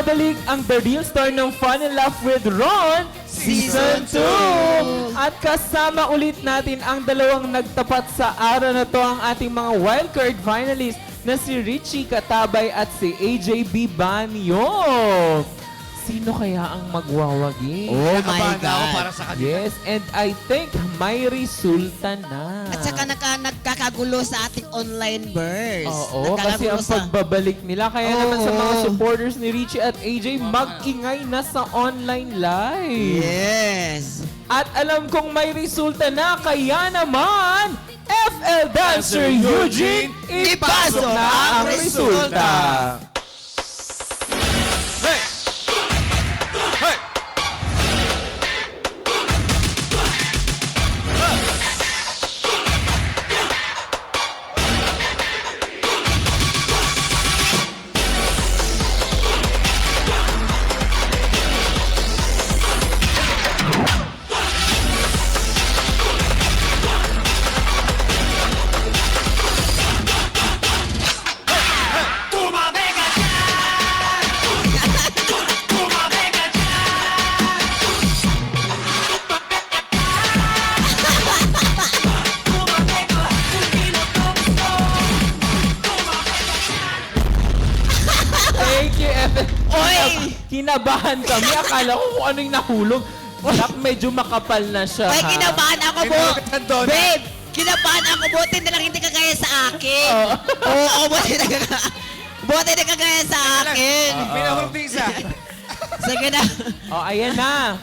Nagbabalik ang The Real Story ng Fun and Laugh with Ron Season 2! At kasama ulit natin ang dalawang nagtapat sa araw na to, ang ating mga wildcard finalists na si Richie Katabay at si AJ Bibanyo. Sino kaya ang magwawagi? Oh my Nakabahan na ako God. para sa kanila. Yes, and I think may resulta na. At saka nagkakagulo sa ating online verse. Oo, kasi ang pagbabalik nila. Kaya naman sa mga supporters ni Richie at AJ, mag-ingay na sa online live. Yes. At alam kong may resulta na, kaya naman, FL Dancer Eugene, ipasok na ang resulta. Hey! Hey! Thank you, FL. Oy! Kinabahan kami. Akala ko kung ano yung nahulog. Dak, medyo makapal na siya. Ay, ha? kinabahan ako po. Kinabahan doon. Babe, kinabahan ako. Buti na lang hindi kagaya sa akin. Oo, buti na kagaya sa akin. Pinahulog din isa. Sige na. Oh, ayan na.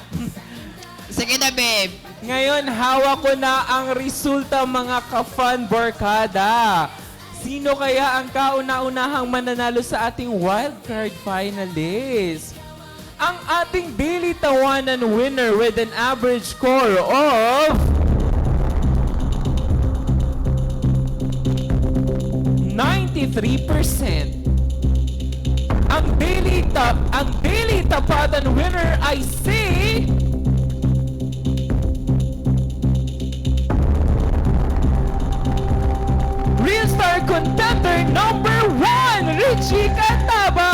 Sige na, babe. Ngayon, hawak ko na ang resulta, mga ka-fun barkada. Sino kaya ang kauna-unahang mananalo sa ating wildcard finalist? Ang ating daily tawanan winner with an average score of 93%. Ang daily tapatan winner ay si Real Star Contender number 1, Richie Katabay!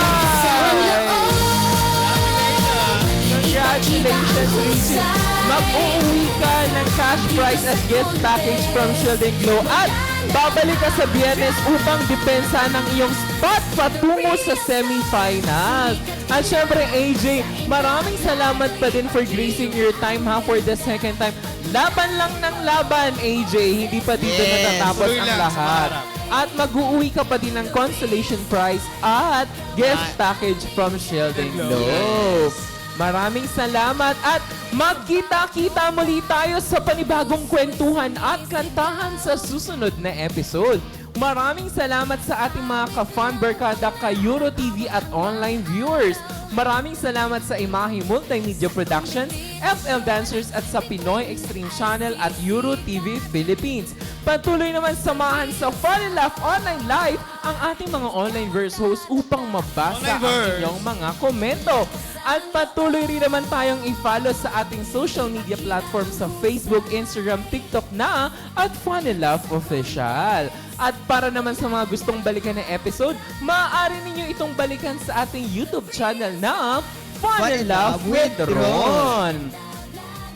Congratulations, Richie! Mag-uuwi ka ng cash prize at gift package from Shield and Glow at babalik ka sa Biyernes upang depensa ng iyong spot patungo sa semifinals. At syempre, AJ, maraming salamat pa din for gracing your time for the second time. Laban lang ng laban, AJ. Hindi pa dito natatapos tuloy ang lang, lahat. sumarap. At mag-uuwi ka pa din ng consolation prize at gift package from Shield and Glow. Maraming salamat at magkita-kita muli tayo sa panibagong kwentuhan at kantahan sa susunod na episode. Maraming salamat sa ating mga ka-fun barkada, ka-Euro TV at online viewers. Maraming salamat sa Imahe Multimedia Productions, FL Dancers at sa Pinoy Extreme Channel at Euro TV Philippines. Patuloy naman samahan sa Fun and Laugh Online Live ang ating mga online verse hosts upang mabasa Online ang verse. inyong mga komento. At patuloy rin naman tayong i-follow sa ating social media platform sa Facebook, Instagram, TikTok na at Fun and Laugh Official. At para naman sa mga gustong balikan ng episode, maaari ninyo itong balikan sa ating YouTube channel na Fun and Laugh with Ron.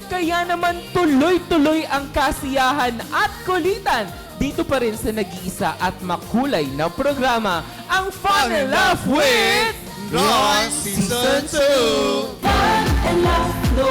Kaya naman tuloy-tuloy ang kasiyahan at kulitan dito pa rin sa nag-iisa at makulay na programa, ang Fun and Laugh with Ron Season 2! Fun and Laugh, no